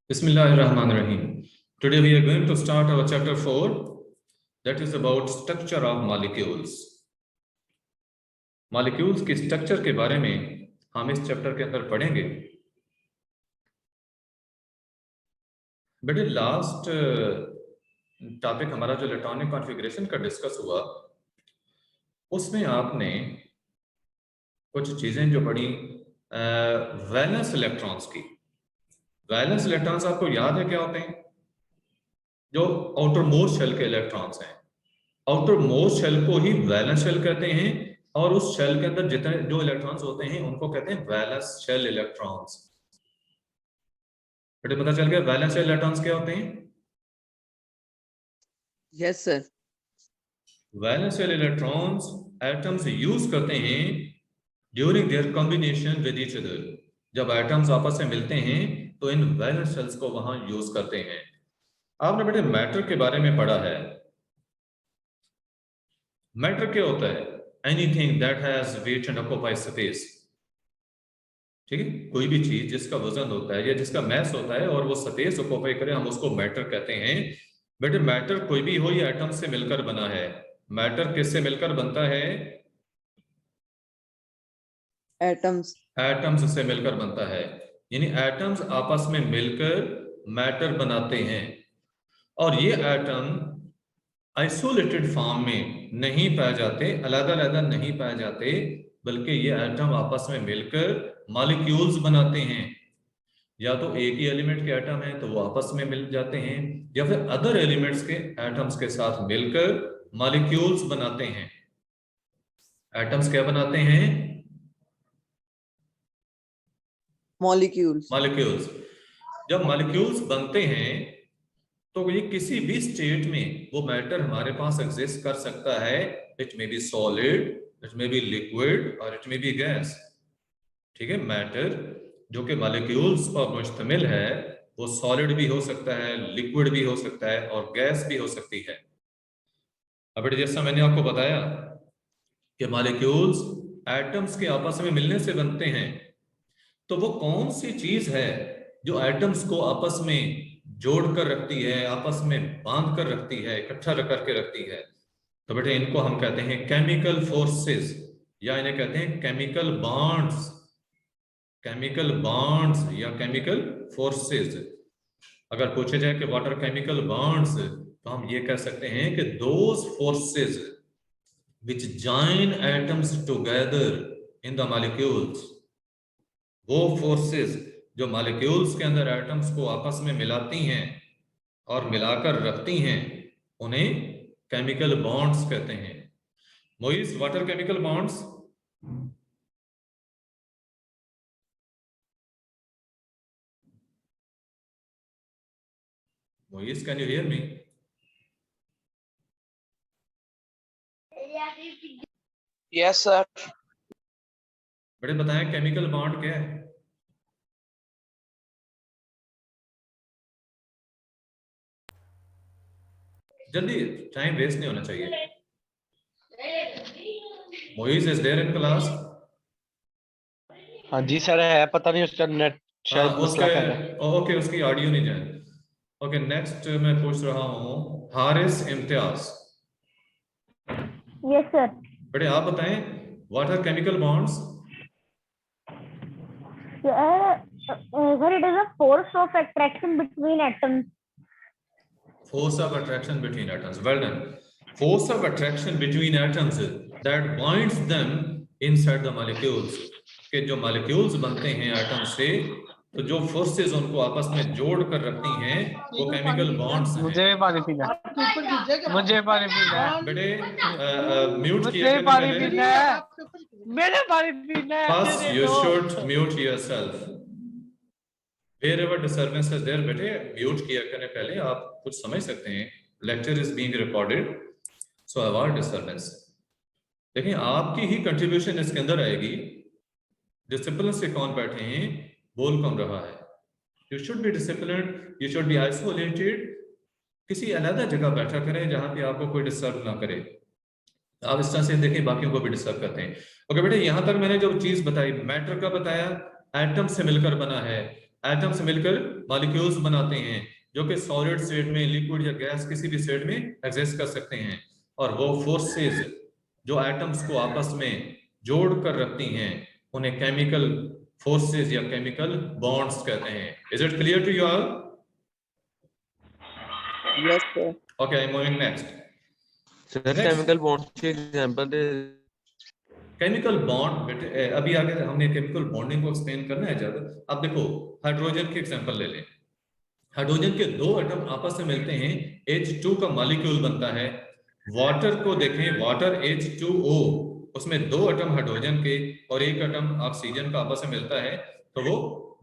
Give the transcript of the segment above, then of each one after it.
Bismillahirrahmanirrahim. Today we are going to start our chapter 4, that is about structure of molecules. Molecules की structure के बारे में हम इस chapter के अंदर पढ़ेंगे. बेटे लास्ट टॉपिक हमारा जो इलेक्ट्रॉनिक कॉन्फ़िगरेशन का डिस्कस हुआ उसमें आपने कुछ चीजें जो पढ़ी वैलेंस इलेक्ट्रॉन्स की. वैलेंस इलेक्ट्रॉन्स आपको याद है क्या होते हैं? जो आउटर मोस्ट शेल के इलेक्ट्रॉन्स हैं. आउटर मोस्ट शेल को ही वैलेंस शेल कहते हैं और उस शेल के अंदर जितने जो इलेक्ट्रॉन्स होते हैं उनको कहते हैं वैलेंस शेल इलेक्ट्रॉन्स. बेटे पता चल गया वैलेंस शेल इलेक्ट्रॉन्स क्या होते हैं? Yes sir. Valence shell electrons atoms use करते हैं during their combination with each other. जब एटम्स आपस में मिलते हैं तो इन वैलेंस शेल्स को वहां यूज करते हैं. आपने बेटे मैटर के बारे में पढ़ा है. मैटर क्या होता है? Anything that has weight and occupies space. ठीक है, कोई भी चीज जिसका वजन होता है या जिसका मैस होता है और वो स्पेस ऑक्यूपाई करे हम उसको मैटर कहते हैं. बेटे मैटर कोई भी हो या एटम से मिलकर बना है. मैटर किससे मिलकर बनता है? एटम्स से मिलकर बनता है. यानी एटम्स आपस में मिलकर मैटर बनाते हैं और ये एटम आइसोलेटेड फॉर्म में नहीं पाए जाते, अलग-अलग नहीं पाए जाते, बल्कि ये एटम आपस में मिलकर मॉलिक्यूल्स बनाते हैं. या तो एक ही एलिमेंट के एटम है तो वो आपस में मिल जाते हैं या फिर अदर एलिमेंट्स के एटम्स के साथ मिलकर मॉलिक्यूल्स बनाते हैं. एटम्स क्या बनाते हैं? मॉलिक्यूल्स. जब मॉलिक्यूल्स बनते हैं तो ये किसी भी स्टेट में वो मैटर हमारे पास एग्जिस्ट कर सकता है. It may be solid, it may be liquid और इट मे बी गैस. ठीक है, मैटर जो कि मॉलिक्यूल्स पर मुश्तमिल है वो सॉलिड भी हो सकता है, लिक्विड भी हो सकता है और गैस भी हो सकती है. अब जैसा मैंने आपको बताया कि मॉलिक्यूल्स एटम्स के आपस में मिलने से बनते हैं, तो वो कौन सी चीज है जो एटम्स को आपस में जोड़कर रखती है, आपस में बांध कर रखती है, इकट्ठा करके रखती है? तो बेटे इनको हम कहते हैं केमिकल फोर्सेस या इन्हें कहते हैं केमिकल बॉन्ड्स. केमिकल बॉन्ड्स या केमिकल फोर्सेस. अगर पूछे जाए कि व्हाट आर केमिकल बॉन्ड्स तो हम ये कह सकते हैं कि those forces which join atoms together in the molecules. वो फोर्सेस जो मॉलिक्यूल्स के अंदर एटम्स को आपस में मिलाती हैं और मिलाकर रखती हैं उन्हें केमिकल बॉन्ड्स कहते हैं. Moiz, what are chemical bonds? Moiz, can you hear me? Yes sir. बड़े बताएं केमिकल बॉन्ड क्या है? जल्दी, टाइम वेस्ट नहीं होना चाहिए. Moiz is there in class? हाँ जी सर है, पता नहीं उसका नेट शायद मसला कर रहा है. ओके, उसकी ऑडियो नहीं जाए. ओके, नेक्स्ट मैं पूछ रहा हूँ हारिस इम्तियाज. Yes sir. बेटे आप बताएं what are chemical bonds? Sir, it is a force of attraction between atoms. Force of attraction between atoms. Well done. Force of attraction between atoms that binds them inside the molecules. कि जो molecules बनते हैं atom से तो जो forces उनको आपस में जोड़ कर रखती हैं वो केमिकल बॉन्ड्स हैं. मुझे पानी पीना है. मुझे पानी पीना है. बेटे म्यूट किया मुझे पानी पीना है. मेरे पानी पीना है. First you should mute yourself. Wherever disturbance is there, बेटे म्यूट किया करने पहले आप कुछ समझ सकते हैं. Lecture is being recorded, so avoid disturbance. देखिए आपकी ही कंट्रीब्यूशन इसके अंदर आएगी. डिसिप्लिन से कौन बैठे हैं, बोल कौन रहा है. You should be disciplined, you should be isolated. किसी अलग जगह बैठा करें जहां पे आपको कोई डिस्टर्ब ना करे. आप इस तरह से देखें बाकियों को भी डिस्टर्ब करते हैं. ओके बेटे, यहां तक मैंने जो चीज बताई, मैटर का बताया, एटम से मिलकर बना है. एटम्स मिलकर मॉलिक्यूल्स बनाते हैं जो कि सॉलिड स्टेट में, लिक्विड या गैस किसी भी स्टेट में एग्जिस्ट कर सकते हैं। और वो फोर्सेस जो एटम्स को आपस में जोड़ कर रखती हैं उन्हें केमिकल फोर्सेस या केमिकल बॉन्ड्स कहते हैं। Is it clear to you all? Yes, sir. Okay, I am moving next. Sir chemical bonds के एग्जांपल दे। केमिकल बॉन्ड बेटे अभी आगे हमने केमिकल बॉन्डिंग को एक्सप्लेन करना है ज्यादा। अब देखो हाइड्रोजन की एग्जांपल ले लें। हाइड्रोजन के दो एटम आपस में मिलते हैं, H2 का मॉलिक्यूल बनता है। वाटर को देखें, वाटर H2O, उसमें दो एटम हाइड्रोजन के और एक एटम ऑक्सीजन का आपस में मिलता है तो वो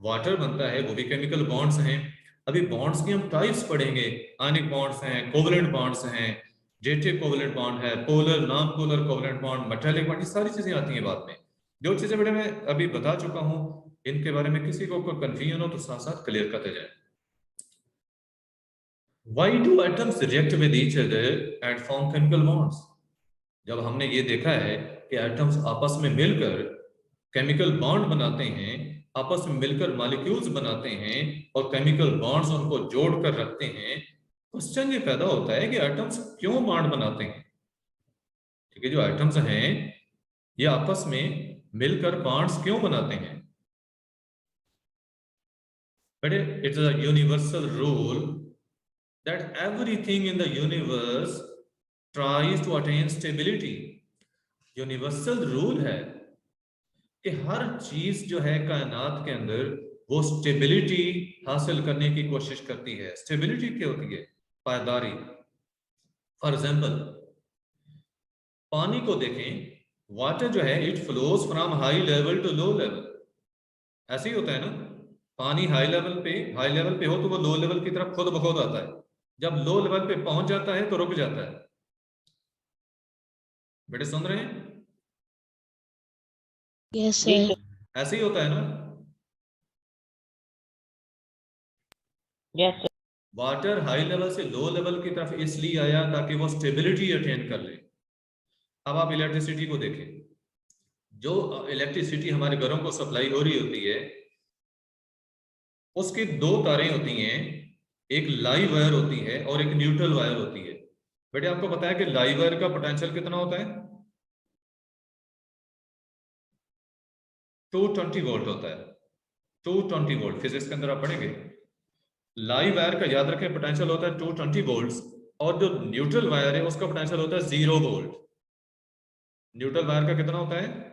वाटर बनता है, वो भी केमिकल बॉन्ड्स हैं। अभी बॉन्ड्स की हम टाइप्स पढ़ेंगे, आयनिक बॉन्ड्स हैं, कोवलेंट बॉन्ड्स हैं, डेटिव कोवलेंट बॉन्ड है, polar non polar covalent bond, metallic bond, ये सारी चीजें आती हैं बाद में। जो चीजें बेटे मैं अभी बता चुका हूं इनके बारे में किसी को कंफ्यूजन हो तो साथ साथ क्लियर करते जाए। Why do atoms react with each other and form chemical bonds? जब हमने ये देखा है कि एटम्स आपस में मिलकर केमिकल बॉन्ड बनाते हैं, आपस में मिलकर मॉलिक्यूल्स बनाते हैं और केमिकल बॉन्ड्स उनको जोड़ कर रखते हैं, क्वेश्चन ये पैदा होता है कि एटम्स क्यों बॉन्ड बनाते हैं? ठीक है, जो एटम्स हैं ये आपस में मिलकर बॉन्ड्स क्यों बनाते हैं? But it is a universal rule that everything in the universe tries to attain stability. Universal rule है कि हर चीज जो है कायनात के अंदर वो स्टेबिलिटी हासिल करने की कोशिश करती है। स्टेबिलिटी क्या होती है? पायदारी। फॉर एग्जाम्पल पानी को देखें, वाटर जो है it flows from high level to low level, ऐसे ही होता है ना। पानी हाई लेवल पे हो तो वो लो लेवल की तरफ खुद ब खुद आता है, जब लो लेवल पे पहुंच जाता है तो रुक जाता है। बेटे सुन रहे हैं? Yes sir. ऐसे ही होता है ना। Yes, sir. Water high level से लो लेवल की तरफ इसलिए आया ताकि वो स्टेबिलिटी अटेन कर ले। अब आप इलेक्ट्रिसिटी को देखें, जो इलेक्ट्रिसिटी हमारे घरों को सप्लाई हो रही होती है उसकी दो तारें होती हैं, एक लाइव वायर होती है और एक न्यूट्रल वायर होती है। बेटे आपको पता है कि लाइव वायर का पोटेंशियल कितना होता है? 220 वोल्ट होता है। 220 वोल्ट फिजिक्स के अंदर आप पढ़ेंगे। लाइव वायर का याद रखें पोटेंशियल होता है 220 वोल्ट और जो न्यूट्रल वायर है उसका पोटेंशियल होता है 0 वोल्ट। न्यूट्रल वायर का कितना होता है?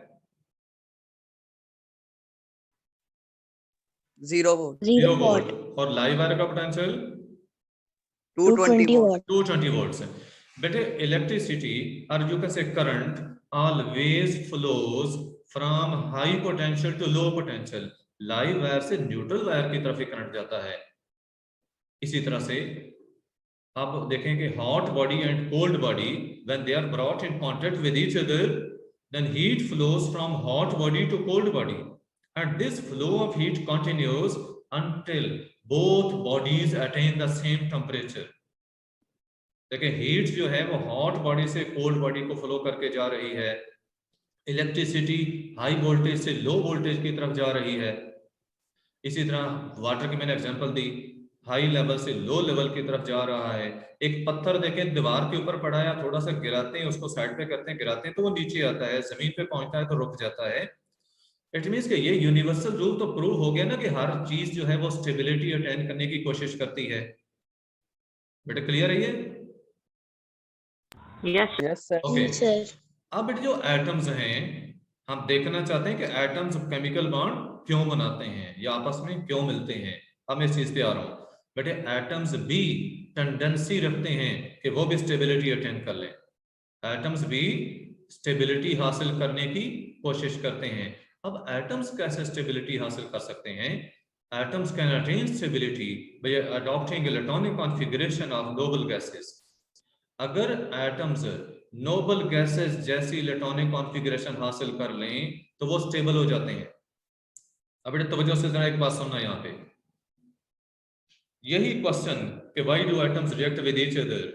0 volt. 0 वोल्ट। और लाइव वायर का पोटेंशियल 220 volt. 220 वोल्ट है। बेटे इलेक्ट्रिसिटी और you can say current always flows from high potential to low potential. Live wire से न्यूट्रल वायर की तरफ ही करंट जाता है। इसी तरह से आप देखें कि hot body and cold body when they are brought in contact with each other then heat flows from hot body to cold body and this flow of heat continues until both bodies attain the same temperature. देखिए heat जो है वो hot body से cold body को flow करके जा रही है। इलेक्ट्रिसिटी हाई वोल्टेज से लो वोल्टेज की तरफ जा रही है। इसी तरह वाटर की मैंने एग्जांपल दी, हाई लेवल से लो लेवल की तरफ जा रहा है। एक पत्थर देखें दीवार के ऊपर पड़ा है, थोड़ा सा गिराते हैं, उसको साइड पे करते हैं, गिराते हैं तो वो नीचे आता है, जमीन पे पहुंचता है तो रुक जाता है। इट मींस कि ये यूनिवर्सल रूल तो प्रूव हो गया ना कि हर चीज जो है वो स्टेबिलिटी अटेन करने की कोशिश करती है। बेटा क्लियर है ये? Yes, yes, sir. Okay. Sir. अब बेटे जो एटम्स हैं हम देखना चाहते हैं कि एटम्स केमिकल बॉन्ड क्यों बनाते हैं या आपस में क्यों मिलते हैं। अब मैं इस चीज पे आ रहा हूं। बेटे एटम्स भी टेंडेंसी रखते हैं कि वो भी स्टेबिलिटी अटेन कर लें। एटम्स भी स्टेबिलिटी हासिल करने की कोशिश करते हैं। अब एटम्स कैसे स्टेबिलिटी हासिल कर सकते हैं? Atoms can attain stability by adopting electronic configuration of noble gases. अगर एटम्स नोबल गैसेस जैसी इलेक्ट्रॉनिक कॉन्फ़िगरेशन हासिल कर लें तो वो स्टेबल हो जाते हैं। अब बेटा तवज्जो से जरा एक बात सुनना यहाँ पे, यही क्वेश्चन कि why do atoms react with each other,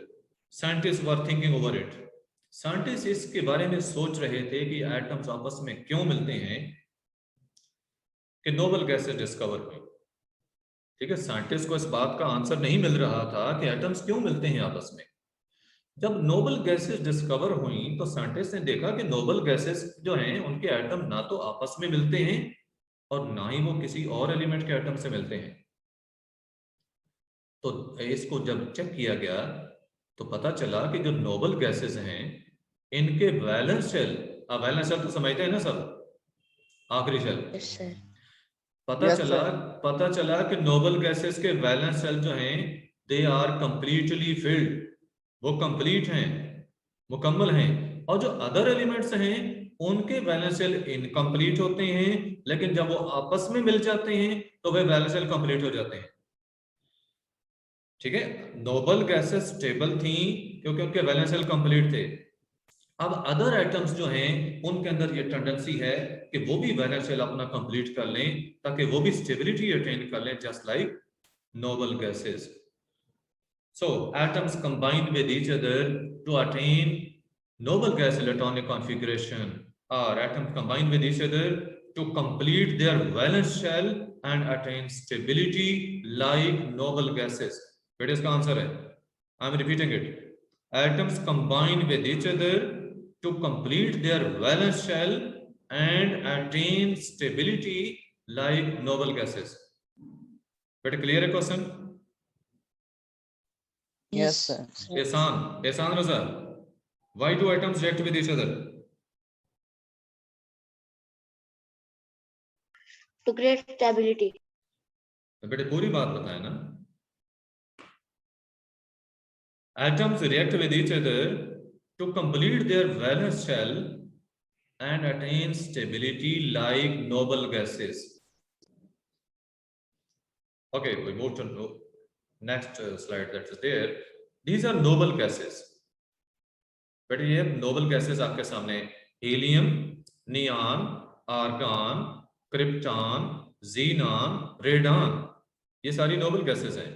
scientist were thinking over it. Scientist इसके बारे में सोच रहे थे कि एटम्स आपस में क्यों मिलते हैं कि नोबल गैसेस डिस्कवर हुई। ठीक है, साइंटिस्ट को इस बात का आंसर नहीं मिल रहा था कि एटम्स क्यों मिलते हैं आपस में। जब नोबल गैसेस डिस्कवर हुई तो साइंटिस्ट ने देखा कि नोबल गैसेस जो हैं उनके एटम ना तो आपस में मिलते हैं और ना ही वो किसी और एलिमेंट के एटम से मिलते हैं। तो इसको जब चेक किया गया तो पता चला कि जो नोबल गैसेस हैं इनके वैलेंस शेल, वैलेंस शेल तो समझते हैं ना सब, आखिरी शेल, यस सर। पता चला कि नोबल गैसेस के वैलेंस शेल जो हैं दे आर कंप्लीटली फिल्ड, वो कंप्लीट हैं, मुकम्मल हैं। और जो अदर एलिमेंट्स हैं उनके वैलेंस शेल इनकम्प्लीट होते हैं, लेकिन जब वो आपस में मिल जाते हैं तो वे वैलेंस शेल कंप्लीट हो जाते हैं। ठीक है, नोबल गैसेस स्टेबल थी क्योंकि उनके वैलेंस शेल कंप्लीट थे। अब अदर एटम्स जो हैं उनके अंदर ये टेंडेंसी है कि वो भी वैलेंस शेल अपना कंप्लीट कर लें ताकि वो भी स्टेबिलिटी अटेन कर लें, just like noble gases. So atoms combine with each other to attain noble gas electronic configuration, or atoms combine with each other to complete their valence shell and attain stability like noble gases. What is the answer? I am repeating it. Atoms combine with each other to complete their valence shell and attain stability like noble gases. But clear a question? Yes, sir. Ehsan Raza, why do atoms react with each other? To create stability. तो बेटे पूरी बात बताए ना। Atoms react with each other to complete their valence shell and attain stability like noble gases. Okay, we move to next slide that is there. These are noble gases. बेटे ये noble gases आपके सामने helium, neon, argon, krypton, xenon, radon, ये सारी noble gases हैं।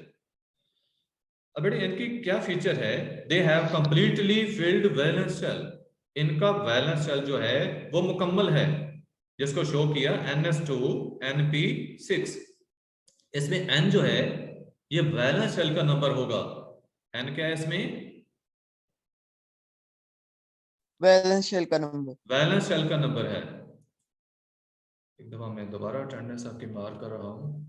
अब बेटे इनकी क्या फीचर है? They have completely filled valence shell. इनका वैलेंस शेल जो है वो मुकम्मल है, जिसको शो किया NS2NP6। इसमें N जो है ये वैलेंस शेल का नंबर होगा। N क्या है इसमें? वैलेंस शेल का नंबर। वैलेंस शेल का नंबर है। एक दफा मैं दोबारा अटेंडेंस आपकी मार कर रहा हूं।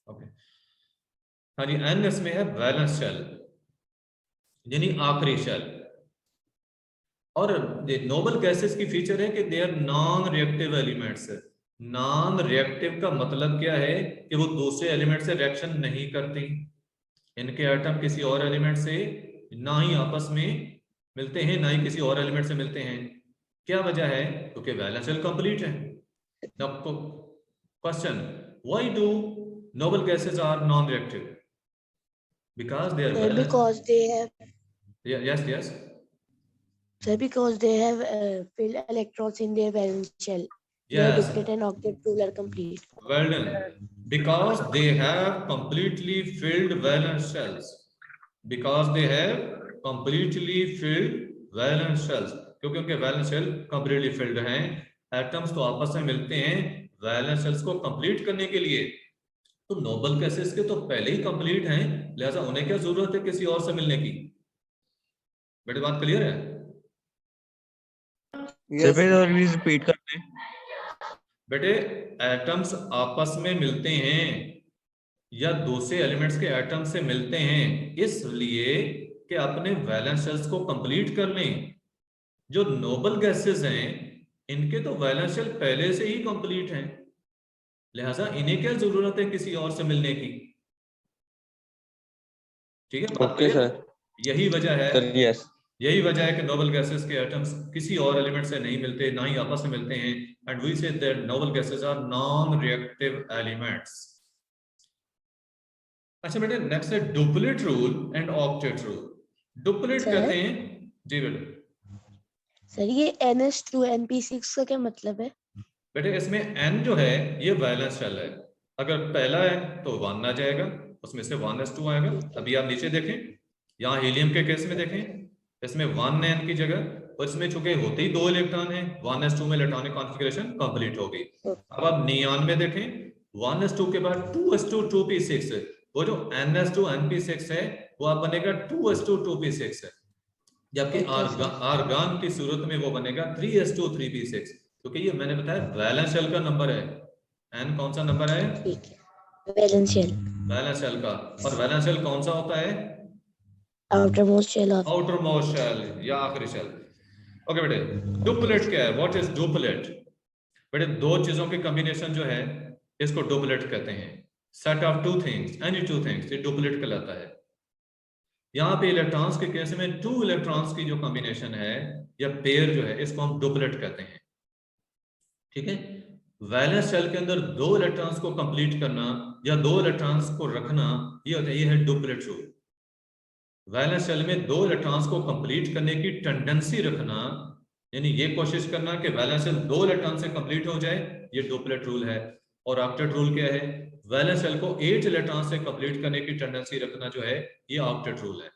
ओके, हाँ जी, N इसमें है वैलेंस शेल, यानी आखिरी शेल। और नोबल गैसेस की फीचर है कि they are non reactive elements. Non reactive का मतलब क्या है कि वो दूसरे एलिमेंट से रिएक्शन नहीं करती। इनके एटम किसी और एलिमेंट से ना ही आपस में मिलते हैं ना ही किसी और एलिमेंट से मिलते हैं। क्या वजह है? क्योंकि वैलेंस शेल कंप्लीट है। आपको question, why do noble gases are non-reactive? Because they are balanced. Because they have. Yes. Sir, because they have filled electrons in their valence shell. Yes. Their duplicate and octet rule are complete. Well done. Because they have completely filled valence shells. Because they have completely filled valence shells. क्योंकि उनके valence shell completely filled हैं। Atoms तो आपस में मिलते हैं valence shells को complete करने के लिए। तो नोबल गैसेस के तो पहले ही कंप्लीट हैं, लिहाजा उन्हें क्या जरूरत है किसी और से मिलने की? बेटे बात क्लियर है? रिपीट करते हैं। बेटे एटम्स आपस में मिलते हैं या दूसरे एलिमेंट्स के एटम से मिलते हैं इसलिए कि अपने वैलेंस शेल्स को कंप्लीट कर लें। जो नोबल गैसेस हैं इनके तो वैलेंस शेल पहले से ही कंप्लीट हैं, लिहाजा इन्हें क्या जरूरत है किसी और से मिलने की? ठीक है, ओके सर। यही वजह है सर यस, यही वजह है कि नोबल गैसेस के एटम्स किसी और एलिमेंट से नहीं मिलते, ना ही आपस में मिलते हैं। And we see that noble gases are non reactive elements. अच्छा बेटे, नेक्स्ट है duplet rule and octet rule. Duplet कहते हैं जी बेटे। सर ये NS2NP6 का क्या मतलब है? बेटे इसमें N जो है ये वैलेंस शेल है। अगर पहला है तो 1 आ जाएगा, उसमें से 1s2 आएगा। अभी आप नीचे देखें, यहाँ हीलियम के केस में देखें, इसमें 1 N की जगह और इसमें चूंकि होते ही 2 इलेक्ट्रॉन है, 1s2 में इलेक्ट्रॉनिक कॉन्फ़िगरेशन कंप्लीट हो गई। अब आप नियॉन में देखें, 1s2 के बाद 2s2 2p6, वो जो ns2 np6 है वो आप बनेगा 2s2 2p6 है, जबकि आर्गन की सूरत में वो बनेगा 3s2 3p6, क्योंकि ये मैंने बताया वैलेंस शेल का नंबर है। n कौन सा नंबर है? ठीक है, वैलेंस शेल। वैलेंस शेल का। और वैलेंस शेल कौन सा होता है? Outermost shell of outermost shell या आखिरी शेल। ओके बेटे, डुप्लेट क्या है? What is duplet? बेटे दो चीजों की कॉम्बिनेशन जो है इसको डुप्लेट कहते हैं। Set of two things, any two things, ये डुप्लेट कहलाता है। यहाँ पे इलेक्ट्रॉन्स के केस में 2 इलेक्ट्रॉन्स की जो कॉम्बिनेशन है या पेयर जो है इसको हम डुप्लेट कहते हैं। ठीक है, वैलेंस शेल के अंदर 2 इलेक्ट्रॉन्स को कंप्लीट करना या 2 इलेक्ट्रॉन्स को रखना, ये है डुप्लेट रूल। वैलेंस शेल में 2 इलेक्ट्रॉन्स को कंप्लीट करने की टेंडेंसी रखना, यानी ये कोशिश करना कि वैलेंस शेल 2 इलेक्ट्रॉन से कंप्लीट हो जाए, ये डुप्लेट रूल है। और ऑक्टेट रूल क्या है? वैलेंस शेल को 8 इलेक्ट्रॉन से कंप्लीट करने की टेंडेंसी रखना जो है ये ऑक्टेट रूल है।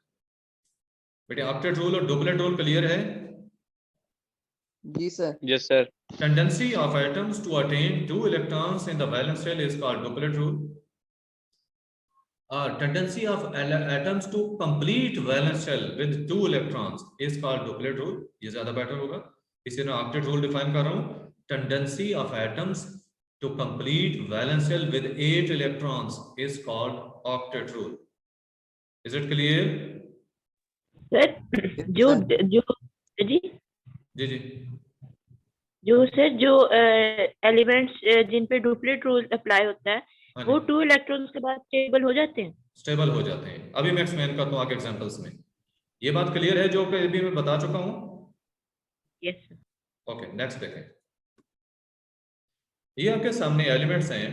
बेटे ऑक्टेट रूल और डुप्लेट रूल क्लियर है? जी sir. Yes, sir. Tendency of atoms to attain 2 electrons in the valence shell is called duplet rule. Tendency of atoms to complete valence shell with 2 electrons is called duplet rule. ये ज्यादा better होगा, इसे मैं octet rule define कर रहा हूँ। Tendency of atoms to complete valence shell with 8 electrons is called octet rule. Is it clear? Sir जो जी जी जी जो सर जो एलिमेंट्स जिन पे डुप्लेट रूल अप्लाई होता है हाँ वो जी, 2 इलेक्ट्रॉन्स के बाद स्टेबल हो जाते हैं। स्टेबल हो जाते हैं। अभी मैं एक्सप्लेन करता हूँ आगे एग्जांपल्स में। ये बात क्लियर है जो कि अभी मैं बता चुका हूँ? Yes sir. ओके, नेक्स्ट देखें। ये आपके सामने एलिमेंट्स हैं,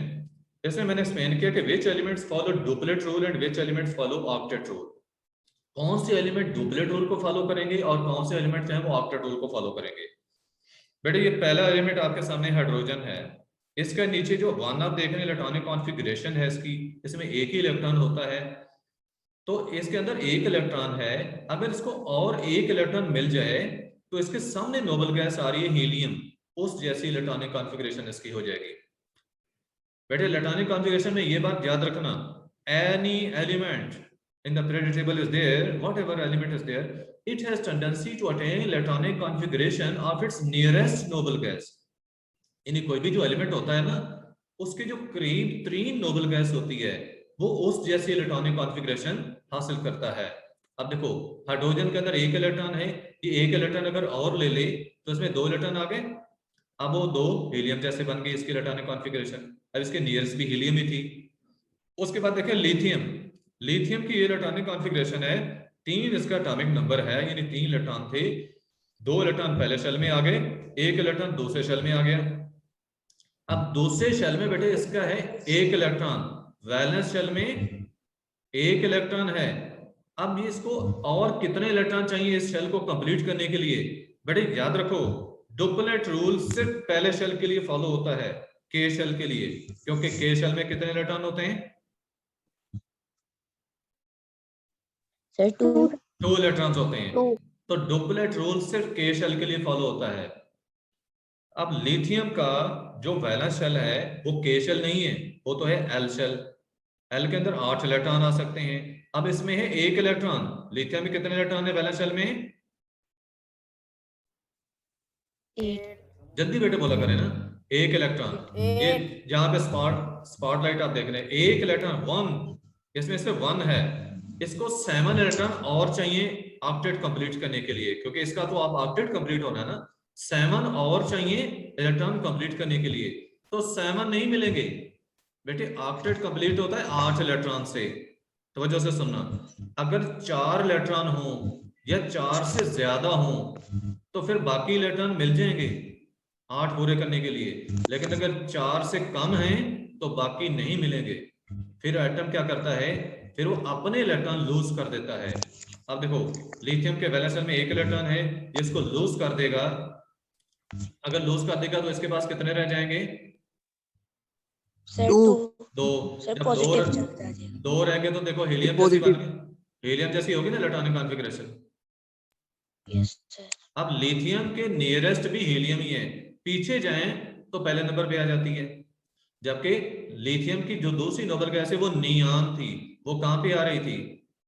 इसमें मैंने एक्सप्लेन किया कि विच elements follow duplet rule and which elements follow octet rule. कौन से एलिमेंट डुप्लेट रूल को फॉलो करेंगे और कौन से एलिमेंट जो है वो ऑक्टेट रूल को फॉलो करेंगे। बेटे ये पहला एलिमेंट आपके सामने हाइड्रोजन है, इसका नीचे जो 1 आप देख रहे हैं इलेक्ट्रॉनिक कॉन्फ़िगरेशन है इसकी, इसमें एक ही इलेक्ट्रॉन होता है, तो इसके अंदर एक इलेक्ट्रॉन है। अगर इसको और एक इलेक्ट्रॉन मिल जाए तो इसके सामने नोबल गैस आ रही है हीलियम, उस जैसी इलेक्ट्रॉनिक कॉन्फ़िगरेशन इसकी हो जाएगी। बेटे इलेक्ट्रॉनिक कॉन्फ़िगरेशन में ये बात याद रखना, any element in the periodic table is there, whatever element is there, it has tendency to attain electronic configuration of its nearest noble gas. यानी कोई भी जो एलिमेंट होता है ना, उसके जो करीब 3 नोबल गैस होती है वो उस जैसी इलेक्ट्रॉनिक कॉन्फ़िगरेशन हासिल करता है। अब देखो हाइड्रोजन के अंदर एक इलेक्ट्रॉन है, ये एक इलेक्ट्रॉन अगर और ले ले तो इसमें 2 इलेक्ट्रॉन आ गए, अब वो 2 हीलियम जैसे बन गई इसकी इलेक्ट्रॉनिक कॉन्फ़िगरेशन। अब इसके नियरेस्ट भी हीलियम ही थी। उसके बाद देखें लिथियम, लिथियम की इलेक्ट्रॉनिक कॉन्फ़िगरेशन है, 3 इसका एटॉमिक नंबर है, यानी 3 इलेक्ट्रॉन थे, 2 इलेक्ट्रॉन पहले शेल में आ गए, 1 इलेक्ट्रॉन दूसरे शेल में आ गया। अब दूसरे शेल में बेटे इसका है 1 इलेक्ट्रॉन, वैलेंस शेल में 1 इलेक्ट्रॉन है। अब ये इसको और कितने इलेक्ट्रॉन चाहिए इस शेल को कंप्लीट करने के लिए? बेटे याद रखो डुप्लेट रूल सिर्फ पहले शेल के लिए फॉलो होता है, के शेल के लिए, क्योंकि के शेल में कितने इलेक्ट्रॉन होते हैं? सर 2 इलेक्ट्रॉन्स होते हैं। तो डुप्लेट रूल सिर्फ के शेल के लिए फॉलो होता है। अब लिथियम का जो वैलेंस शेल है वो के शेल नहीं है, वो तो है एल शेल। एल के अंदर 8 इलेक्ट्रॉन आ सकते हैं। अब इसमें है 1 इलेक्ट्रॉन, लिथियम में कितने इलेक्ट्रॉन है वैलेंस शेल में? जल्दी बेटे बोला करें ना, 1 इलेक्ट्रॉन। ये जहां पे स्पॉटलाइट आप देख रहे हैं, 1 इलेक्ट्रॉन 1, इसमें से 1 है, इसको 7 इलेक्ट्रॉन और चाहिए ऑक्टेट कंप्लीट करने के लिए, क्योंकि इसका तो आप ऑक्टेट कंप्लीट होना है ना, 7 और चाहिए इलेक्ट्रॉन कंप्लीट करने के लिए। तो 7 नहीं मिलेंगे बेटे, ऑक्टेट कंप्लीट होता है 8 इलेक्ट्रॉन से। तवज्जो से सुनना, अगर 4 इलेक्ट्रॉन हो या 4 से ज्यादा हो तो फिर बाकी इलेक्ट्रॉन मिल जाएंगे 8 पूरे करने के लिए, लेकिन अगर 4 से कम है तो बाकी नहीं मिलेंगे। फिर एटम क्या करता है, फिर वो अपने इलेक्ट्रॉन लूज कर देता है। अब देखो लिथियम के वैलेंस शेल में 1 इलेक्ट्रॉन है, इसको लूज कर देगा। अगर लूज कर देगा तो इसके पास कितने रह जाएंगे? 2 2। सर जब पॉजिटिव 2 चार्ज आ जाएगा। 2 रहेंगे तो देखो हीलियम जैसी बन गई, हीलियम जैसी होगी ना इलेक्ट्रॉनिक कॉन्फ़िगरेशन। Yes sir. अब लिथियम के नियरेस्ट भी हीलियम ही है, पीछे जाएं तो पहले नंबर पे आ जाती है, जबकि लिथियम की जो दूसरी नोबल गैस है वो नियान थी, वो कहां पे आ रही थी,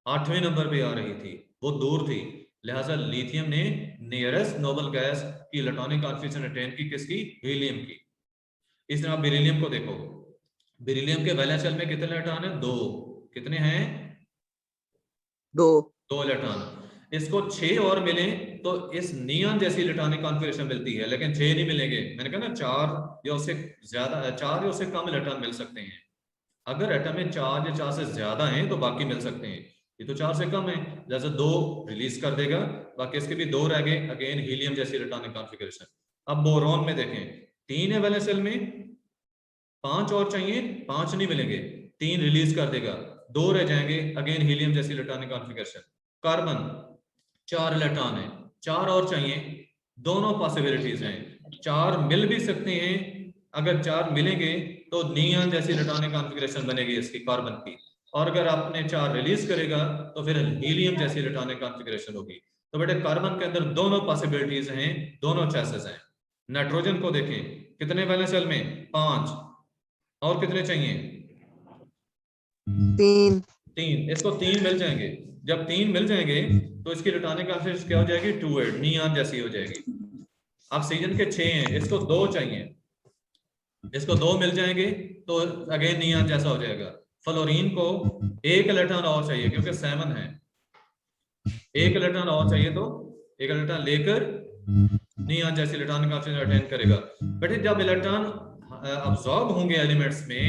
8वें नंबर पे आ रही थी, वो दूर थी। लिहाजा लिथियम ने नियरेस्ट नोबल गैस की इलेक्ट्रॉनिक कॉन्फिगरेशन अटेन की, किसकी, हीलियम की। इस तरह बेरिलियम को देखो, बेरिलियम के वैलेंस शेल में कितने इलेक्ट्रॉन है, 2, कितने हैं, 2 इलेक्ट्रॉन। इसको 6 और मिले तो इस नियॉन जैसी इलेक्ट्रॉनिक कॉन्फिगरेशन मिलती है, लेकिन 6 नहीं मिलेंगे, मैंने कहा ना 4 या उससे ज्यादा, 4 या उससे कम इलेक्ट्रॉन मिल सकते हैं। अगर एटम में 4 या 4 से ज्यादा हैं तो बाकी मिल सकते हैं, ये तो 4 से कम है, जैसे 2 रिलीज कर देगा, बाकी इसके भी 2 रह गए, अगेन हीलियम जैसी इलेक्ट्रॉनिक कॉन्फिगरेशन। अब बोरॉन में देखें, 3 है वैलेंस शेल में, 5 और चाहिए, 5 नहीं मिलेंगे, 3 रिलीज कर देगा, 2 रह जाएंगे, अगेन हीलियम जैसी इलेक्ट्रॉनिक कॉन्फिगरेशन। कार्बन 4 इलेक्ट्रॉन है, 4 और चाहिए, दोनों पॉसिबिलिटीज हैं, 4 मिल भी सकते हैं, अगर 4 मिलेंगे तो नियॉन जैसी इलेक्ट्रॉनिक कॉन्फिगरेशन बनेगी इसकी, कार्बन की, और अगर आपने 4 रिलीज करेगा तो फिर हीलियम जैसी इलेक्ट्रॉनिक कॉन्फिगरेशन होगी। तो बेटे कार्बन के अंदर दोनों पॉसिबिलिटीज हैं, दोनों चॉइसेस हैं। नाइट्रोजन को देखें, कितने वैलेंस शेल में, 5, और कितने चाहिए, 3, इसको 3 मिल जाएंगे, जब 3 मिल जाएंगे तो इसकी इलेक्ट्रॉनिक कॉन्फिगरेशन क्या हो जाएगी, 2 नियॉन जैसी हो जाएगी। ऑक्सीजन के 6 हैं, इसको 2 चाहिए, इसको 2 मिल जाएंगे तो अगेन नियॉन जैसा हो जाएगा। फ्लोरीन को 1 इलेक्ट्रॉन और चाहिए क्योंकि 7 है, 1 इलेक्ट्रॉन और चाहिए, तो 1 इलेक्ट्रॉन लेकर नियॉन जैसी इलेक्ट्रॉनिक कॉन्फिगरेशन अटेन करेगा। बट जब इलेक्ट्रॉन अब्सॉर्ब होंगे एलिमेंट्स में,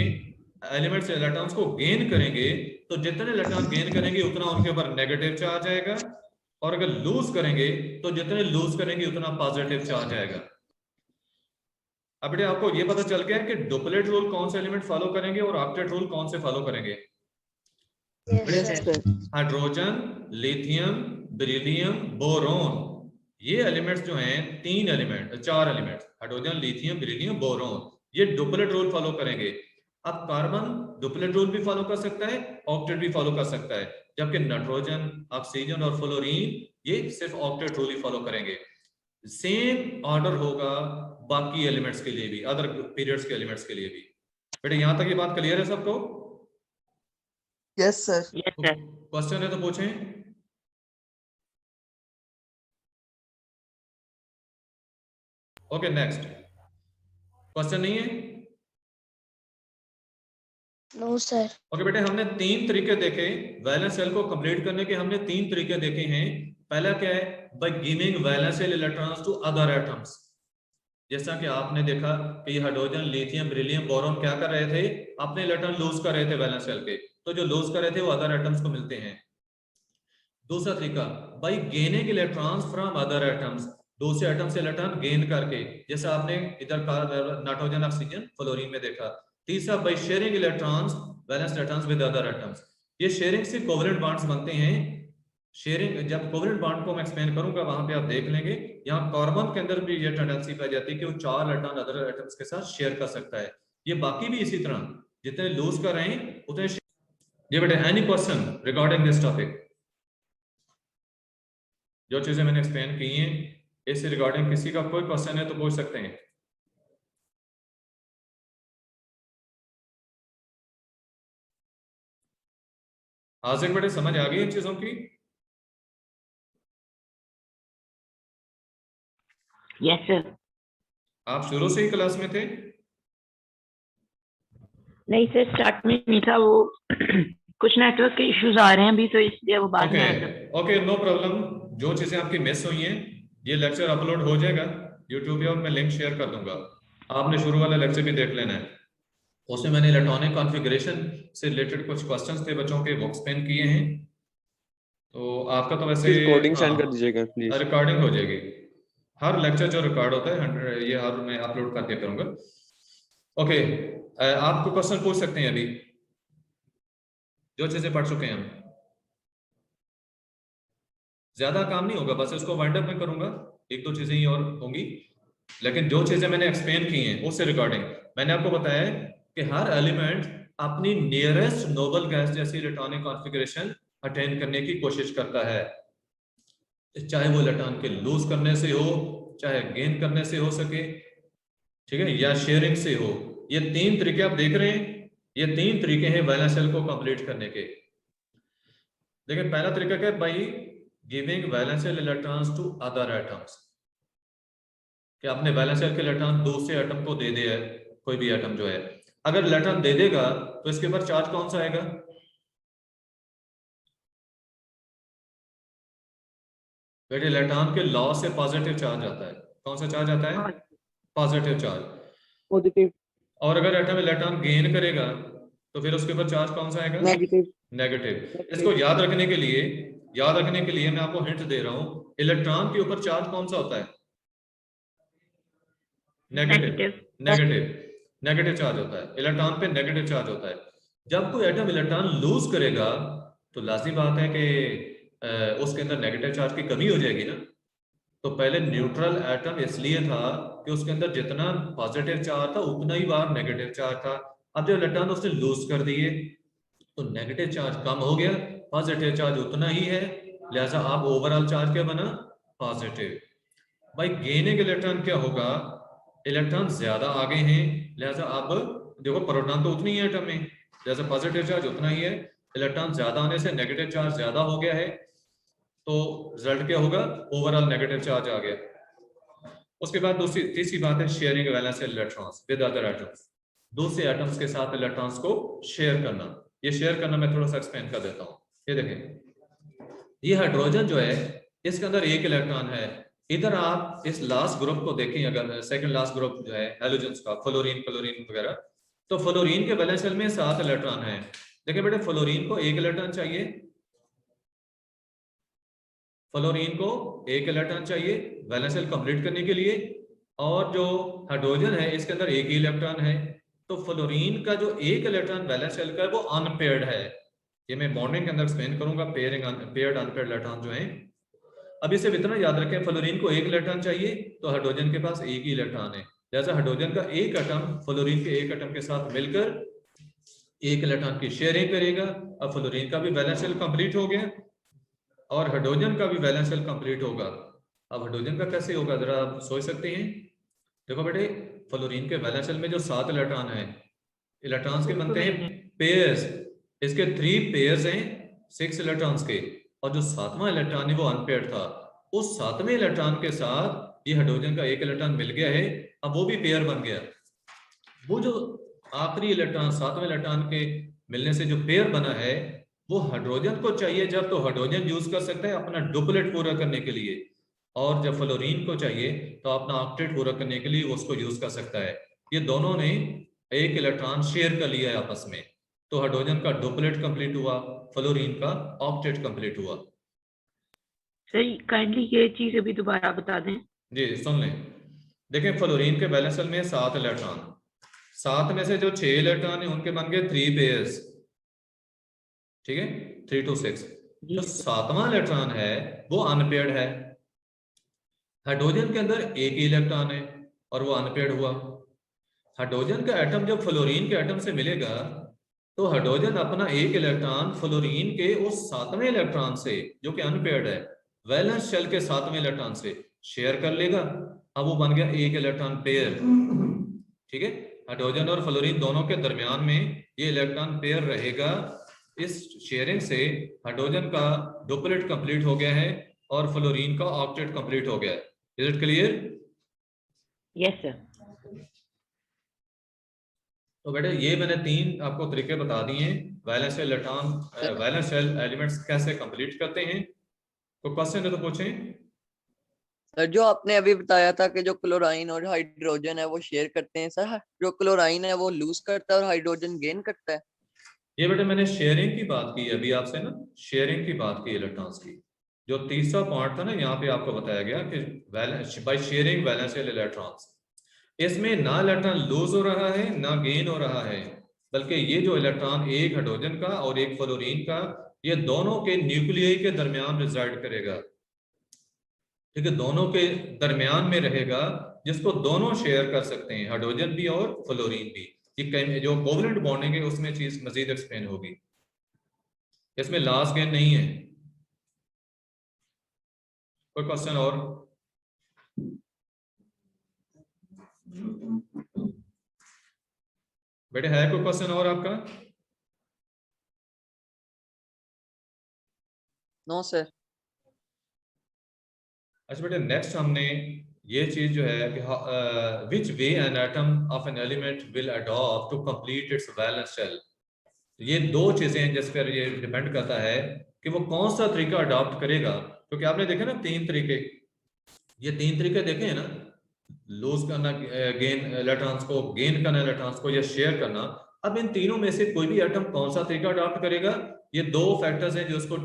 एलिमेंट्स से इलेक्ट्रॉन्स को गेन करेंगे, तो जितने इलेक्ट्रॉन गेन करेंगे उतना उनके ऊपर नेगेटिव चार्ज आएगा, और अगर लूज करेंगे तो जितने लूज करेंगे उतना पॉजिटिव चार्ज आएगा। अब बेटे आपको ये पता चल गया है कि डुप्लेट रूल कौन से एलिमेंट फॉलो करेंगे और ऑक्टेट रूल कौन से फॉलो करेंगे। हाइड्रोजन, लिथियम, बेरिलियम, बोरोन, ये एलिमेंट्स जो हैं, 4 elements, hydrogen, lithium, beryllium, boron, ये डुप्लेट रूल फॉलो करेंगे। अब कार्बन डुप्लेट रूल भी फॉलो कर सकता है, ऑक्टेट भी फॉलो कर सकता है, जबकि नाइट्रोजन, ऑक्सीजन और फ्लोरीन ये सिर्फ ऑक्टेट रूल ही फॉलो करेंगे। सेम ऑर्डर होगा बाकी एलिमेंट्स के लिए भी, अदर पीरियड्स के एलिमेंट्स के लिए भी। बेटे यहां तक ये बात क्लियर है सबको? Yes sir. Yes, sir. Question है तो पूछें। ओके नेक्स्ट क्वेश्चन नहीं है? No, sir. ओके बेटे हमने 3 तरीके देखे वैलेंस शेल को कंप्लीट करने के, हमने 3 तरीके देखे हैं। पहला क्या है, by giving valence shell electrons to other atoms. जैसा कि आपने देखा कि हाइड्रोजन, लिथियम, बेरिलियम, बोरॉन क्या कर रहे थे, अपने इलेक्ट्रॉन लूज कर रहे थे वैलेंस शेल के, तो जो लूज कर रहे थे वो अदर एटम्स को मिलते हैं। दूसरा तरीका, bye gaining electrons from other atoms, दूसरे एटम से इलेक्ट्रॉन गेन करके, जैसा आपने इधर नाइट्रोजन, ऑक्सीजन, फ्लोरीन में देखा। तीसरा, by sharing electrons, valence electrons with other atoms. ये शेयरिंग से कोवेलेंट बॉन्ड्स बनते हैं। शेयरिंग, जब कोवेलेंट बॉन्ड को मैं एक्सप्लेन करूंगा वहां पे आप देख लेंगे। यहाँ कार्बन के अंदर भी ये टेंडेंसी पाई जाती है कि वो 4 इलेक्ट्रॉन अदर एटम्स के साथ शेयर कर सकता है। ये बाकी भी इसी तरह, जितने लूज कर रहे हैं उतने। ये बेटे any question regarding this topic? जो चीजें मैंने एक्सप्लेन की हैं इससे रिगार्डिंग किसी का कोई क्वेश्चन है तो पूछ सकते हैं। आसिक बेटे समझ आ गई इन चीजों की? Yes, sir. आप शुरू से ही क्लास में थे? नहीं सर, स्टार्ट में नहीं था, वो कुछ नेटवर्क के इश्यूज आ रहे हैं अभी, तो इसलिए वो बाद में आया था। Okay no problem. जो चीजें आपकी मिस हुई हैं, ये लेक्चर अपलोड हो जाएगा यूट्यूब पे और मैं लिंक शेयर कर दूंगा। आपने शुरू वाला लेक्चर भी देख लेना है, उसमें मैंने इलेक्ट्रॉनिक कॉन्फ़िगरेशन से रिलेटेड कुछ क्वेश्चंस थे बच्चों के, वो एक्सप्लेन किए हैं। तो आपका तो वैसे रिकॉर्डिंग सेंड कर दीजिएगा प्लीज। रिकॉर्डिंग हो जाएगी, हर लेक्चर जो रिकॉर्ड होता है ये हर मैं अपलोड करके करूंगा। ओके, आप क्वेश्चन पूछ सकते हैं अभी, जो चीजें पढ़ चुके हैं हम। ज्यादा काम नहीं होगा, बस इसको वाइंड अप में करूंगा, 1-2 चीजें ही और होंगी, लेकिन जो चीजें मैंने एक्सप्लेन की हैं उससे रिकॉर्डिंग मैंने आपको बताया है कि हर एलिमेंट अपनी नियरेस्ट नोबल गैस जैसी इलेक्ट्रॉनिक कॉन्फ़िगरेशन अटेन करने की कोशिश करता है। चाहे वो इलेक्ट्रॉन के लूज करने से हो, चाहे गेन करने से हो सके, ठीक है, या शेयरिंग से हो। ये 3 तरीके आप देख रहे हैं, ये 3 तरीके हैं वैलेंस शेल को कंप्लीट करने के। देखिए पहला तरीका क्या है भाई, giving valence shell electrons to other atoms, कि आपने वैलेंस शेल के इलेक्ट्रॉन दूसरे एटम को दे दिया है, कोई भी एटम जो है, अगर इलेक्ट्रॉन दे देगा तो इसके ऊपर चार्ज कौन सा आएगा? बेटे इलेक्ट्रॉन के लॉ से पॉजिटिव चार्ज आता है। कौन सा चार्ज आता है? Positive charge. पॉजिटिव। और अगर एटम इलेक्ट्रॉन गेन करेगा तो फिर उसके ऊपर चार्ज कौन सा आएगा? नेगेटिव। नेगेटिव। इसको याद रखने के लिए मैं आपको हिंट दे रहा हूं, इलेक्ट्रॉन के ऊपर चार्ज कौन सा होता है? नेगेटिव चार्ज होता है। इलेक्ट्रॉन पे नेगेटिव चार्ज होता है। जब कोई एटम इलेक्ट्रॉन लूज करेगा तो लाजिमी बात है कि उसके अंदर नेगेटिव चार्ज की कमी हो जाएगी ना। तो पहले न्यूट्रल एटम इसलिए था कि उसके अंदर जितना पॉजिटिव चार्ज था उतना ही बाहर नेगेटिव चार्ज था। अब जब इलेक्ट्रॉन उसने लूज कर दिए तो नेगेटिव चार्ज कम हो गया, पॉजिटिव चार्ज उतना ही है, लिहाजा आप ओवरऑल चार्ज क्या बना? पॉजिटिव। भाई गेनिंग इलेक्ट्रॉन क्या होगा? इलेक्ट्रॉन ज्यादा आगे हैं, लिहाजा अब देखो प्रोटॉन तो उतनी ही है एटम में, लिहाजा पॉजिटिव चार्ज उतना ही है। इलेक्ट्रॉन ज्यादा आने से नेगेटिव चार्ज ज्यादा हो गया है, तो रिजल्ट क्या होगा? ओवरऑल नेगेटिव चार्ज आ गया। उसके बाद तीसरी बात है sharing valence electrons with other atoms, दूसरे एटम्स के साथ इलेक्ट्रॉन्स को शेयर करना। ये शेयर करना मैं थोड़ा सा एक्सप्लेन कर देता हूँ। ये देखें, ये हाइड्रोजन जो है इसके अंदर एक इलेक्ट्रॉन है। इधर आप इस लास्ट ग्रुप को देखें, अगर सेकंड लास्ट ग्रुप जो है हैलोजेंस का, फ्लोरीन क्लोरीन वगैरह, तो फ्लोरीन के वैलेंस शेल में 7 इलेक्ट्रॉन है। देखिए बेटे फ्लोरीन को एक इलेक्ट्रॉन चाहिए, फ्लोरीन को एक इलेक्ट्रॉन चाहिए वैलेंस शेल कंप्लीट करने के लिए, और जो हाइड्रोजन है इसके अंदर एक ही इलेक्ट्रॉन है। तो फ्लोरीन का जो एक इलेक्ट्रॉन वैलेंस शेल का है वो अनपेयर्ड है। ये मैं बॉन्डिंग के अंदर एक्सप्लेन करूंगा, पेयरिंग पेयर्ड अनपेयर्ड इलेक्ट्रॉन जो है। अब इसे इतना याद रखें, फ्लोरीन को एक इलेक्ट्रॉन चाहिए तो हाइड्रोजन के पास एक ही इलेक्ट्रॉन है, जैसा हाइड्रोजन का एक एटम फ्लोरीन के एक एटम के साथ मिलकर एक इलेक्ट्रॉन की शेयरिंग करेगा। अब फ्लोरीन का भी वैलेंस शेल कंप्लीट हो गया और हाइड्रोजन का भी वैलेंस शेल कंप्लीट होगा। अब हाइड्रोजन का कैसे होगा जरा आप सोच सकते हैं। देखो बेटे फ्लोरीन के वैलेंस शेल में जो 7 इलेक्ट्रॉन है, इलेक्ट्रॉन्स के बनते हैं पेयर्स, इसके 3 पेयर्स हैं 6 इलेक्ट्रॉन्स के, और जो 7वां इलेक्ट्रॉन है वो अनपेयर्ड था। उस 7वें इलेक्ट्रॉन के साथ ये हाइड्रोजन का एक इलेक्ट्रॉन मिल गया है, अब वो भी पेयर बन गया। वो जो आखिरी इलेक्ट्रॉन 7वें इलेक्ट्रॉन के मिलने से जो पेयर बना है वो हाइड्रोजन को चाहिए जब, तो हाइड्रोजन यूज कर सकता है अपना डुप्लेट पूरा करने के लिए, और जब फ्लोरीन को चाहिए तो अपना ऑक्टेट पूरा करने के लिए उसको यूज कर सकता है। ये दोनों ने एक इलेक्ट्रॉन शेयर कर लिया है आपस में, तो हाइड्रोजन का डुप्लेट कंप्लीट हुआ, फ्लोरीन का ऑक्टेट कंप्लीट हुआ। सही, काइंडली ये चीज अभी दोबारा बता दें। जी सुन लें, देखें फ्लोरीन के वैलेंस शेल में 7 इलेक्ट्रॉन, 7 में से जो 6 इलेक्ट्रॉन है उनके बन गए 3 पेयर्स, ठीक है, 3 to 6। जो 7वां इलेक्ट्रॉन है वो अनपेयर्ड है। हाइड्रोजन के अंदर एक ही इलेक्ट्रॉन है और वो अनपेयर्ड हुआ। हाइड्रोजन का एटम जब फ्लोरीन के एटम से मिलेगा तो हाइड्रोजन अपना एक इलेक्ट्रॉन फ्लोरीन के उस 7वें इलेक्ट्रॉन से जो कि अनपेयर्ड है वैलेंस शेल के 7वें इलेक्ट्रॉन से शेयर कर लेगा। अब वो बन गया एक इलेक्ट्रॉन पेयर, ठीक है। हाइड्रोजन और फ्लोरीन दोनों के दरमियान में ये इलेक्ट्रॉन पेयर रहेगा। इस शेयरिंग से हाइड्रोजन का डुप्लेट कंप्लीट हो गया है और फ्लोरीन का ऑक्टेट कंप्लीट हो गया है। Is it clear? Yes sir. तो बेटे ये मैंने 3 आपको तरीके बता दिए हैं valence shell electron, valence shell elements कैसे कंप्लीट करते हैं। तो क्वेश्चन है तो पूछें। सर जो आपने अभी बताया था कि जो क्लोराइन और हाइड्रोजन है वो शेयर करते हैं, सर जो क्लोराइन है वो लूज करता है और हाइड्रोजन गेन करता है। ये बेटे मैंने शेयरिंग की बात की अभी आपसे ना, शेयरिंग की बात की इलेक्ट्रॉन्स की। जो तीसरा पॉइंट था ना यहाँ पे आपको बताया गया कि by sharing valence shell electrons, इसमें ना इलेक्ट्रॉन लूज हो रहा है ना गेन हो रहा है, बल्कि ये जो इलेक्ट्रॉन एक हाइड्रोजन का और एक फ्लोरीन का, ये दोनों के न्यूक्लियाई के दरमियान रिजाइड करेगा, ठीक है, दोनों के दरमियान में रहेगा, जिसको दोनों शेयर कर सकते हैं, हाइड्रोजन भी और फ्लोरीन भी। ये जो कोवलेंट बॉन्डिंग है उसमें चीज मजीद एक्सप्लेन होगी, इसमें लास्ट गेन नहीं है। कोई क्वेश्चन और? बेटे है कोई क्वेश्चन और आपका? No sir. अच्छा बेटे नेक्स्ट हमने ये चीज जो है कि which way an atom of an element will adopt to complete its valence shell. ये दो चीजें हैं जिस पर ये डिपेंड करता है कि वो कौन सा तरीका अडॉप्ट करेगा। क्योंकि आपने देखा ना तीन तरीके, ये तीन तरीके देखे हैं ना, लूज करना गेन इलेक्ट्रॉन्स को, गेन करना इलेक्ट्रॉन्स को, या शेयर करना। अब इन तीनों में से कोई भी एटम कौन सा तरीका अडॉप्ट करेगा, ये दो फैक्टर्स हैं जो उसको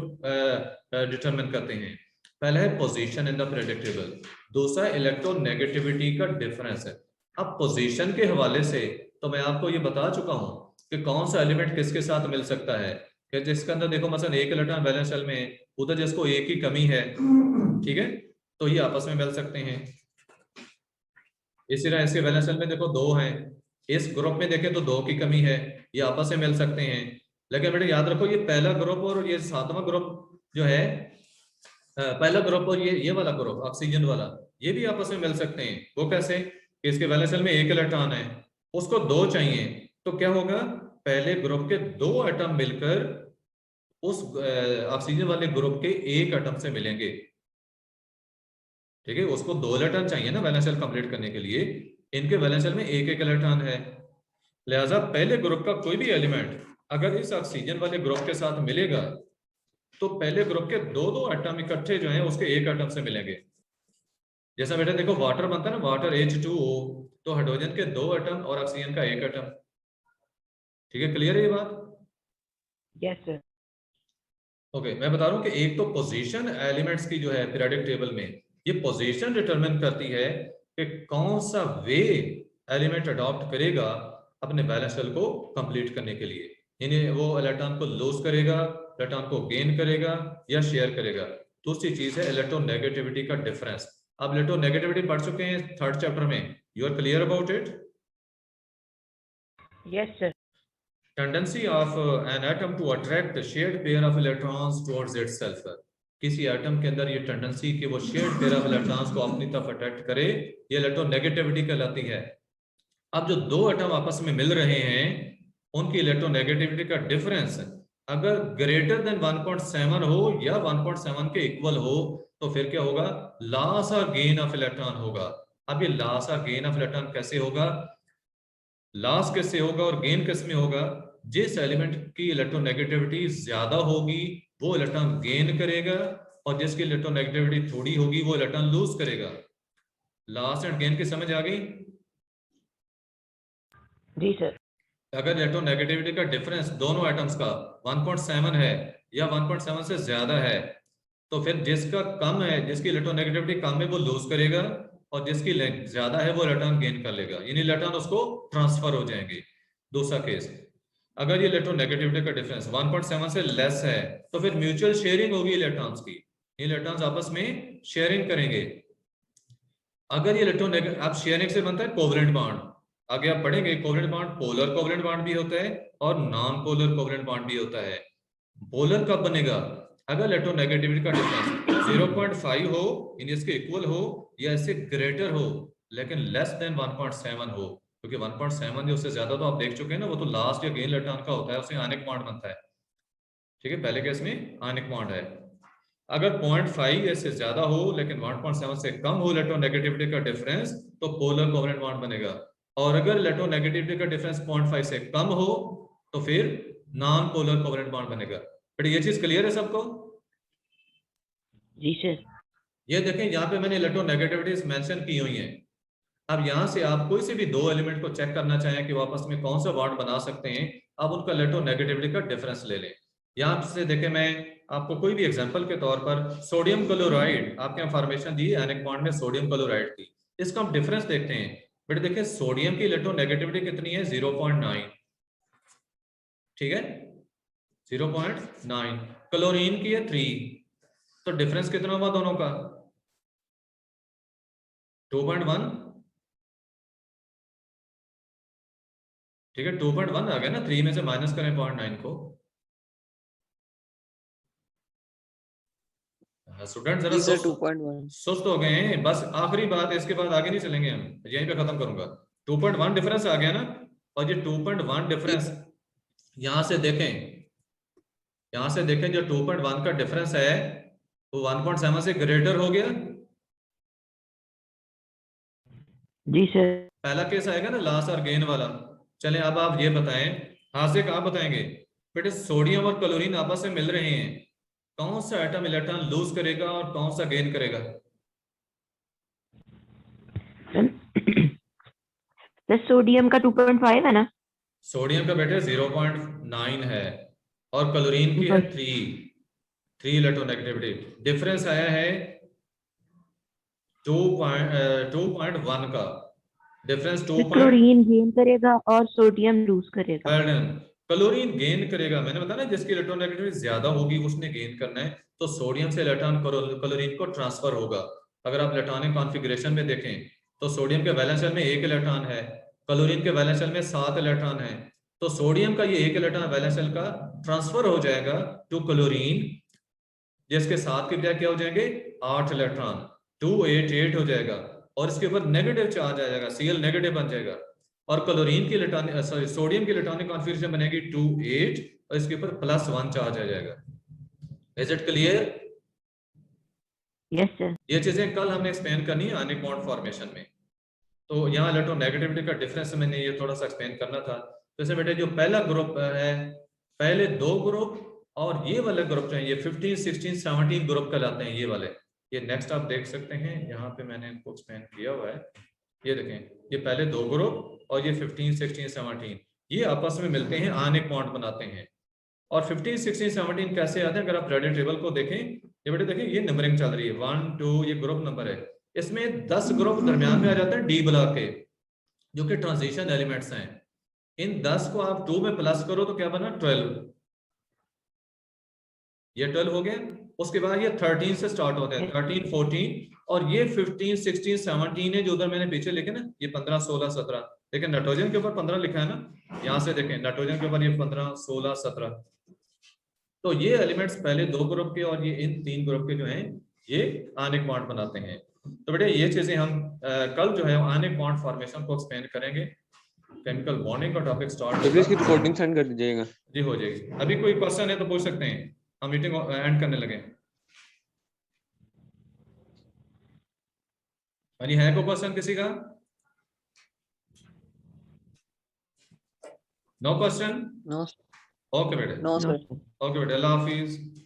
डिटरमिन करते हैं। पहला है पोजीशन इन द प्रेडिक्टेबल, दूसरा इलेक्ट्रोनेगेटिविटी का डिफरेंस है। अब पोजीशन के हवाले से तो मैं आपको ये बता चुका हूं कि कौन सा एलिमेंट किसके साथ मिल सकता है, कि जिसके अंदर देखो मसलन एक इलेक्ट्रॉन वैलेंस शेल में, उधर जिसको एक ही कमी है, ठीक है, तो ये आपस में मिल सकते हैं। इसी तरह इसके वैलेंस शेल में देखो दो हैं, इस ग्रुप में देखें तो दो की कमी है, ये आपस में मिल सकते हैं। लेकिन बेटे याद रखो ये पहला ग्रुप और ये सातवां ग्रुप जो है, पहला ग्रुप और ये वाला ग्रुप ऑक्सीजन वाला, ये भी आपस में मिल सकते हैं। वो कैसे कि इसके वैलेंस शेल में एक इलेक्ट्रॉन है, उसको दो चाहिए, तो क्या होगा, पहले ग्रुप के दो एटम मिलकर उस ऑक्सीजन वाले ग्रुप के एक एटम से मिलेंगे। ठीक है, उसको दो इलेक्ट्रॉन चाहिए ना वैलेंस शेल कंप्लीट करने के लिए, इनके वैलेंस शेल में एक एक इलेक्ट्रॉन है। लिहाजा पहले ग्रुप का कोई भी एलिमेंट अगर इस ऑक्सीजन वाले ग्रुप के साथ मिलेगा तो पहले ग्रुप के दो दो एटम इकट्ठे जो हैं उसके एक एटम से मिलेंगे। जैसा बेटा देखो वाटर बनता है ना, वाटर H2O, तो हाइड्रोजन के दो एटम और ऑक्सीजन का एक एटम। ठीक है, क्लियर है ये बात? Yes sir. ओके, मैं बता रहा हूं कि एक तो पोजीशन एलिमेंट्स की जो है पीरियोडिक टेबल में, ये पोजीशन डिटरमिन करती है कि कौन सा वे एलिमेंट अडॉप्ट करेगा अपने वैलेंस शेल को कंप्लीट करने के लिए। यानी वो इलेक्ट्रॉन को लूज करेगा, इलेक्ट्रॉन को गेन करेगा या शेयर करेगा। दूसरी चीज है इलेक्ट्रोनेगेटिविटी का डिफरेंस। अब इलेक्ट्रोनेगेटिविटी पढ़ चुके हैं थर्ड चैप्टर में, you are clear about it? Yes sir. Tendency of an atom to attract a shared pair of electrons towards itself. किसी एटम के अंदर ये टेंडेंसी कि वो शेयर्ड पेयर ऑफ इलेक्ट्रॉन्स को अपनी तरफ अट्रैक्ट करे, ये इलेक्ट्रोनेगेटिविटी कहलाती है। अब जो दो एटम आपस में मिल रहे हैं उनकी इलेक्ट्रोनेगेटिविटी का डिफरेंस अगर ग्रेटर देन 1.7 हो या 1.7 के इक्वल हो तो फिर क्या होगा, लॉस और गेन ऑफ इलेक्ट्रॉन होगा। अब ये लॉस और गेन ऑफ इलेक्ट्रॉन कैसे होगा, लॉस किससे होगा और गेन किस में होगा, जिस एलिमेंट की इलेक्ट्रोनेगेटिविटी ज्यादा होगी वो इलेक्ट्रॉन गेन करेगा और जिसकी इलेक्ट्रोनेगेटिविटी थोड़ी होगी वो इलेक्ट्रॉन लूज करेगा। लॉस एंड गेन की समझ आ गई? जी सर। अगर इलेक्ट्रोनेगेटिविटी का डिफरेंस दोनों एटम्स का 1.7 है या 1.7 से ज्यादा है तो फिर जिसका कम है, जिसकी इलेक्ट्रोनेगेटिविटी कम है वो लूज करेगा और जिसकी ज्यादा है वो इलेक्ट्रॉन गेन कर लेगा, यानी इलेक्ट्रॉन उसको ट्रांसफर हो जाएंगे। दूसरा केस, अगर ये इलेक्ट्रोनेगेटिविटी का डिफरेंस 1.7 से लेस है तो फिर म्यूचुअल शेयरिंग होगी इलेक्ट्रॉन्स की, इलेक्ट्रॉन्स आपस में शेयरिंग करेंगे। अगर ये इलेक्ट्रोनेगेटिव, अब शेयरिंग से बनता है कोवलेंट बॉन्ड, आगे आप पढ़ेंगे covalent bond, polar covalent bond भी होता है और नॉन पोलर कोवलेंट बॉन्ड भी होता है। पोलर कब बनेगा, अगर इलेक्ट्रोनेगेटिविटी का डिफरेंस 0.5 हो यानी इसके इक्वल हो या इससे ग्रेटर हो लेकिन लेस देन 1.7 हो, क्योंकि 1.7 जो उससे ज्यादा तो आप देख चुके हैं ना, वो तो लास्ट या गेन इलेक्ट्रॉन का होता है, उससे आयनिक बॉन्ड बनता है। ठीक है, पहले केस में आयनिक बॉन्ड है। अगर 0.5 इससे ज्यादा हो लेकिन 1.7 से कम हो इलेक्ट्रोनेगेटिविटी का डिफरेंस तो पोलर कोवलेंट बॉन्ड बनेगा, और अगर इलेक्ट्रोनेगेटिविटी का डिफरेंस 0.5 से कम हो तो फिर नॉन पोलर कोवलेंट बॉन्ड बनेगा। बट ये चीज क्लियर है सबको? जी सर। ये देखें यहाँ पे मैंने इलेक्ट्रोनेगेटिविटीज मेंशन की हुई हैं। अब यहाँ से आप कोई से भी दो एलिमेंट को चेक करना चाहें कि वो आपस में कौन सा बॉन्ड बना सकते हैं, आप उनका इलेक्ट्रोनेगेटिविटी का डिफरेंस ले लें। यहाँ से देखें, मैं आपको कोई भी एग्जांपल के तौर पर सोडियम क्लोराइड आपके यहाँ फॉर्मेशन दी आयनिक बॉन्ड में सोडियम क्लोराइड की, इसका हम डिफरेंस देखते हैं। बट देखिए सोडियम की इलेक्ट्रोनेगेटिविटी कितनी है, 0.9, ठीक है 0.9, क्लोरीन की है 3, तो डिफरेंस कितना हुआ दोनों का, 2.1, ठीक है 2.1 आ गया ना, 3 में से माइनस करें 0.9 को, स्टूडेंट जरा जी सर सुस्त 2.1 सुस्त हो गए हैं, बस आखिरी बात, इसके बाद आगे नहीं चलेंगे हम, यहीं पे खत्म करूंगा। 2.1 डिफरेंस आ गया ना, और ये 2.1 डिफरेंस यहां से देखें, यहां से देखें जो 2.1 का डिफरेंस है वो 1.7 से ग्रेटर हो गया। जी सर। पहला केस आएगा ना लॉस और गेन वाला। चलें अब आप ये बताएं, हासिक आप बताएंगे बेटे, सोडियम और क्लोरीन आपस में मिल रहे हैं, कौन सा एटम इलेक्ट्रॉन लूज करेगा और कौन सा गेन करेगा? सर सोडियम का 2.5 है ना? सोडियम का बेटे 0.9 है और क्लोरीन की है 3 इलेक्ट्रोनेगेटिविटी। डिफरेंस आया है 2.1 का डिफरेंस। क्लोरीन गेन करेगा और सोडियम लूज करेगा। क्लोरीन गेन करेगा, मैंने बताया ना जिसकी इलेक्ट्रोनेगेटिविटी ज्यादा होगी उसने गेन करना है, तो सोडियम से इलेक्ट्रॉन क्लोरीन को ट्रांसफर होगा। अगर आप इलेक्ट्रॉनिक कॉन्फ़िगरेशन में देखें तो सोडियम के वैलेंस शेल में 1 इलेक्ट्रॉन है, क्लोरीन के वैलेंस शेल में 7 इलेक्ट्रॉन है, तो सोडियम का ये 1 इलेक्ट्रॉन वैलेंस शेल का ट्रांसफर हो जाएगा टू क्लोरीन, जिसके साथ के क्या हो जाएंगे 8 इलेक्ट्रॉन, 288 हो जाएगा, और इसके ऊपर नेगेटिव चार्ज आ जाएगा, Cl नेगेटिव बन जाएगा, और क्लोरीन की इलेक्ट्रॉनिक सॉरी सोडियम की इलेक्ट्रॉनिक कॉन्फ़िगरेशन बनेगी 28 और इसके ऊपर +1 चार्ज आ जाएगा। Is it clear? Yes sir. ये चीजें कल हमने एक्सप्लेन करनी है आयनिक बॉन्ड फॉर्मेशन में, तो यहाँ इलेक्ट्रोनेगेटिविटी का डिफरेंस मैंने ये थोड़ा सा एक्सप्लेन करना था। जैसे बेटे जो पहला ग्रुप है, पहले 2 ग्रुप और ये वाले ग्रुप जो है ये 15, 16, 17 ग्रुप कहलाते हैं ये वाले। ये नेक्स्ट आप देख सकते हैं, यहाँ पे मैंने इनको एक्सप्लेन किया हुआ है, ये देखें, ये पहले 2 ग्रुप और ये 15, 16, 17 ये आपस में मिलते हैं, आयनिक बॉन्ड बनाते हैं। और 15, 16, 17 कैसे आते हैं? अगर आप रेडियो टेबल को देखें, ये बेटे देखें ये नंबरिंग चल रही है 1, 2, ये ग्रुप नंबर है, इसमें 10 ग्रुप दरमियान में आ जाते हैं डी ब्लॉक के, जो कि ट्रांजिशन एलिमेंट्स हैं। इन 10 को आप 2 में प्लस करो तो क्या बना 12, ये 12 हो गया। उसके बाद ये 13 से स्टार्ट होता है, 13, 14, और ये 15, 16, 17 है जो उधर मैंने पीछे लिखे ना, ये 15, 16, 17, लेकिन नाइट्रोजन के ऊपर 15 लिखा है ना, यहां से देखें नाइट्रोजन के ऊपर ये 15, 16, 17। तो ये एलिमेंट्स पहले 2 ग्रुप के और ये इन 3 ग्रुप के जो हैं ये आयनिक बॉन्ड बनाते हैं। तो बेटे ये चीजें हम कल जो है आयनिक बॉन्ड फॉर्मेशन को एक्सप्लेन करेंगे। केमिकल बॉन्डिंग का टॉपिक स्टार्ट तो इसकी रिकॉर्डिंग सेंड कर दीजिएगा। जी हो जाएगी। अभी कोई क्वेश्चन है तो पूछ सकते हैं, हम मीटिंग एंड करने लगे। यानी है कोई क्वेश्चन किसी का? No question? नो ओके बेटे, नो सर। ओके बेटे, अल्लाह हाफिज।